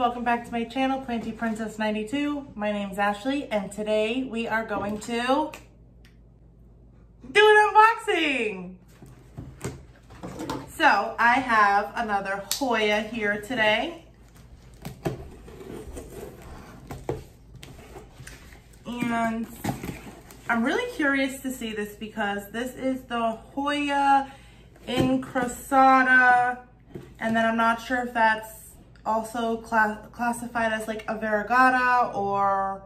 welcome back to my channel, Planty Princess 92. My name's Ashley, and today we are going to do an unboxing. So I have another Hoya here today. And I'm really curious to see this because this is the Hoya Incrassata, and then I'm not sure if that's also classified as like a variegata or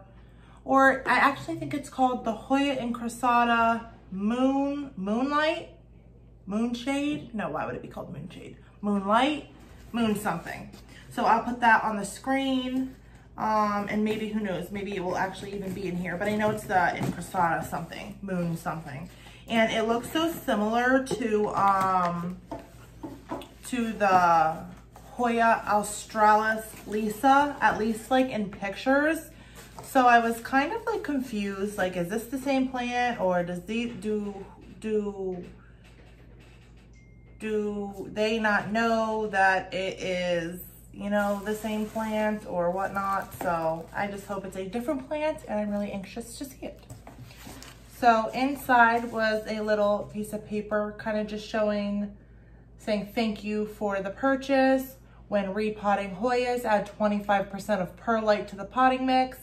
I actually think it's called the Hoya Incrassata Moonshade. No, why would it be called Moonshade? Moonlight, moon something. So I'll put that on the screen, and maybe, who knows, maybe it will actually even be in here, but I know it's the Incrassata something, moon something. And it looks so similar to the Hoya Australis Lisa, at least like in pictures. So I was kind of like confused, like, is this the same plant, or does do they not know that it is, you know, the same plant or whatnot? So I just hope it's a different plant, and I'm really anxious to see it. So inside was a little piece of paper kind of just saying thank you for the purchase. When repotting Hoyas, add 25% of perlite to the potting mix.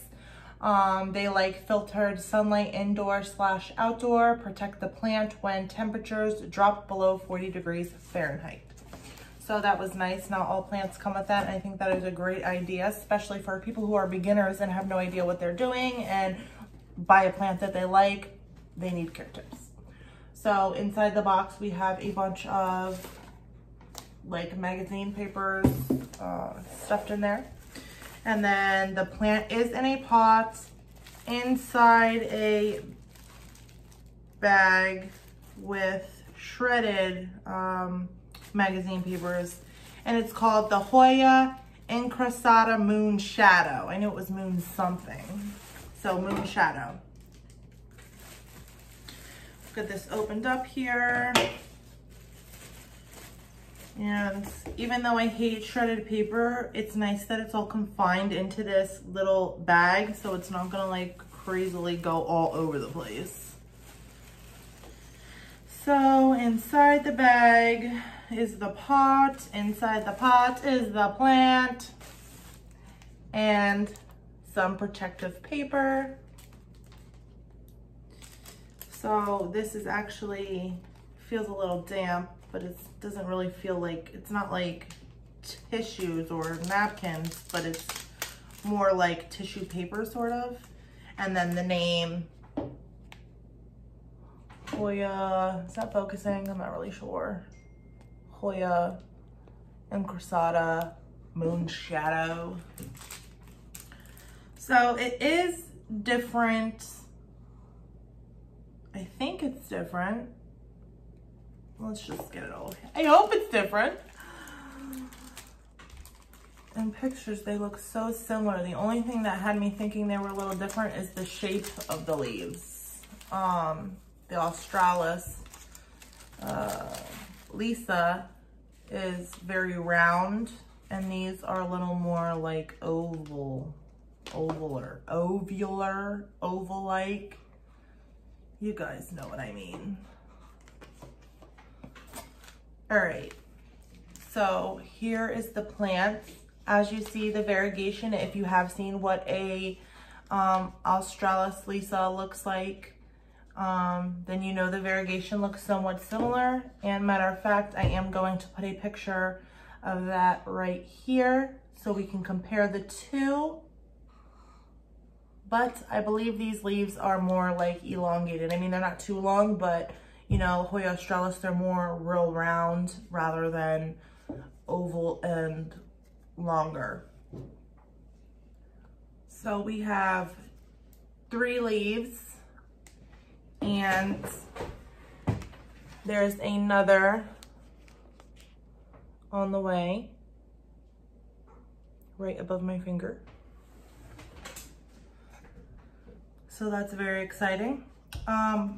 They like filtered sunlight indoor/outdoor, protect the plant when temperatures drop below 40 degrees Fahrenheit. So that was nice. Not all plants come with that, and I think that is a great idea, especially for people who are beginners and have no idea what they're doing and buy a plant that they like. They need care tips. So inside the box, we have a bunch of like magazine papers stuffed in there. And then the plant is in a pot inside a bag with shredded magazine papers. And it's called the Hoya Incrassata Moon Shadow. I knew it was moon something. So Moon Shadow. Get this opened up here. And even though I hate shredded paper, it's nice that it's all confined into this little bag, so it's not gonna like crazily go all over the place. So inside the bag is the pot, inside the pot is the plant, and some protective paper. So this is actually, feels a little damp, but it doesn't really feel like, it's not like tissues or napkins, but it's more like tissue paper sort of. And then the name, Hoya, is that focusing? I'm not really sure. Hoya Incrassata Moon Shadow. So it is different. I think it's different. Let's just get it all. I hope it's different. In pictures, they look so similar. The only thing that had me thinking they were a little different is the shape of the leaves. The Australis Lisa is very round, and these are a little more like oval-like. You guys know what I mean. All right, so here is the plant. As you see, the variegation, if you have seen what a Australis Lisa looks like, then you know the variegation looks somewhat similar. And matter of fact, I am going to put a picture of that right here so we can compare the two. But I believe these leaves are more like elongated. I mean, they're not too long, but you know, Hoya Australis, they're more real round rather than oval and longer. So we have 3 leaves, and there's another on the way right above my finger. So that's very exciting.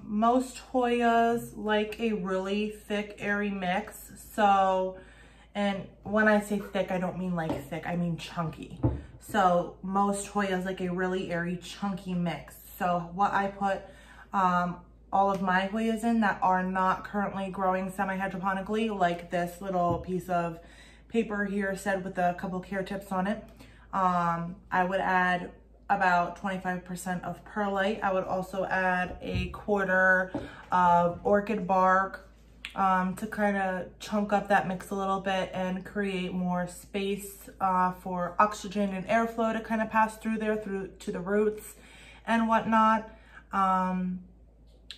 Most Hoyas like a really thick, airy mix. So And when I say thick, I don't mean like thick, I mean chunky. So most Hoya is like a really airy, chunky mix. So what I put all of my Hoyas in that are not currently growing semi-hydroponically, like this little piece of paper here said with a couple care tips on it, I would add about 25% of perlite. I would also add a quarter of orchid bark to kind of chunk up that mix a little bit and create more space for oxygen and airflow to kind of pass through there to the roots and whatnot.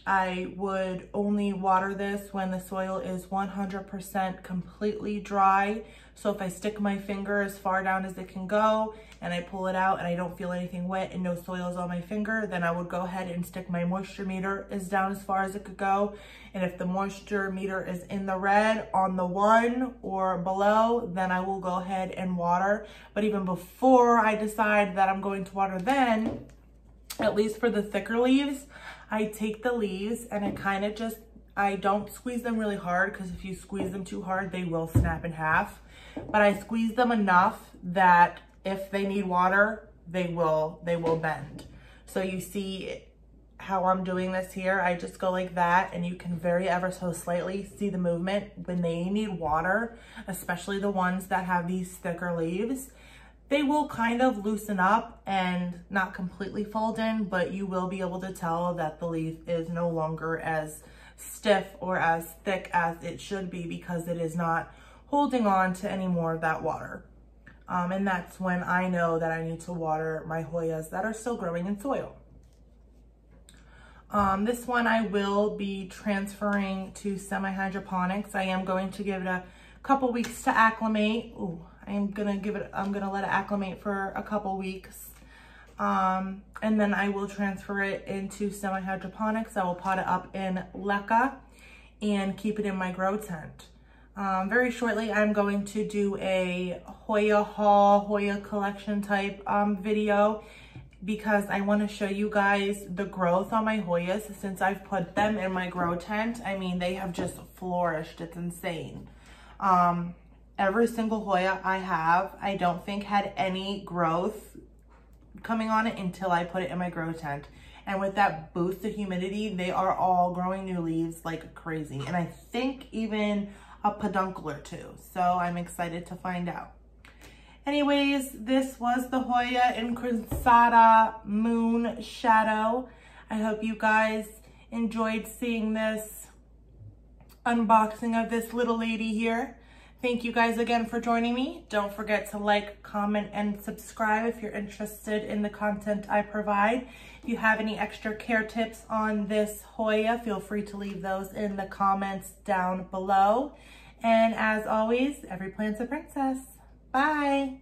I would only water this when the soil is 100% completely dry. So if I stick my finger as far down as it can go and I pull it out and I don't feel anything wet and no soil is on my finger, then I would go ahead and stick my moisture meter as down as far as it could go. And if the moisture meter is in the red on the 1 or below, then I will go ahead and water. But even before I decide that I'm going to water, then, at least for the thicker leaves, I take the leaves and I don't squeeze them really hard, because if you squeeze them too hard, they will snap in half. But I squeeze them enough that if they need water, they will bend. So you see how I'm doing this here. I just go like that, and you can very ever so slightly see the movement when they need water, especially the ones that have these thicker leaves. They will kind of loosen up and not completely fold in, but you will be able to tell that the leaf is no longer as stiff or as thick as it should be, because it is not holding on to any more of that water. And that's when I know that I need to water my Hoyas that are still growing in soil. This one I will be transferring to semi-hydroponics. I am going to give it a couple weeks to acclimate. Ooh, I'm gonna let it acclimate for a couple weeks. And then I will transfer it into semi-hydroponics. I will pot it up in leca and keep it in my grow tent. Very shortly, I'm going to do a Hoya haul, Hoya collection type video, because I want to show you guys the growth on my Hoyas since I've put them in my grow tent. I mean, they have just flourished. It's insane. Every single Hoya I have, I don't think had any growth coming on it until I put it in my grow tent. And with that boost of humidity, they are all growing new leaves like crazy. And I think even a peduncle or two. So I'm excited to find out. Anyways, this was the Hoya Incrassata Moon Shadow. I hope you guys enjoyed seeing this unboxing of this little lady here. Thank you guys again for joining me. Don't forget to like, comment, and subscribe if you're interested in the content I provide. If you have any extra care tips on this Hoya, feel free to leave those in the comments down below. And as always, every plant's a princess. Bye.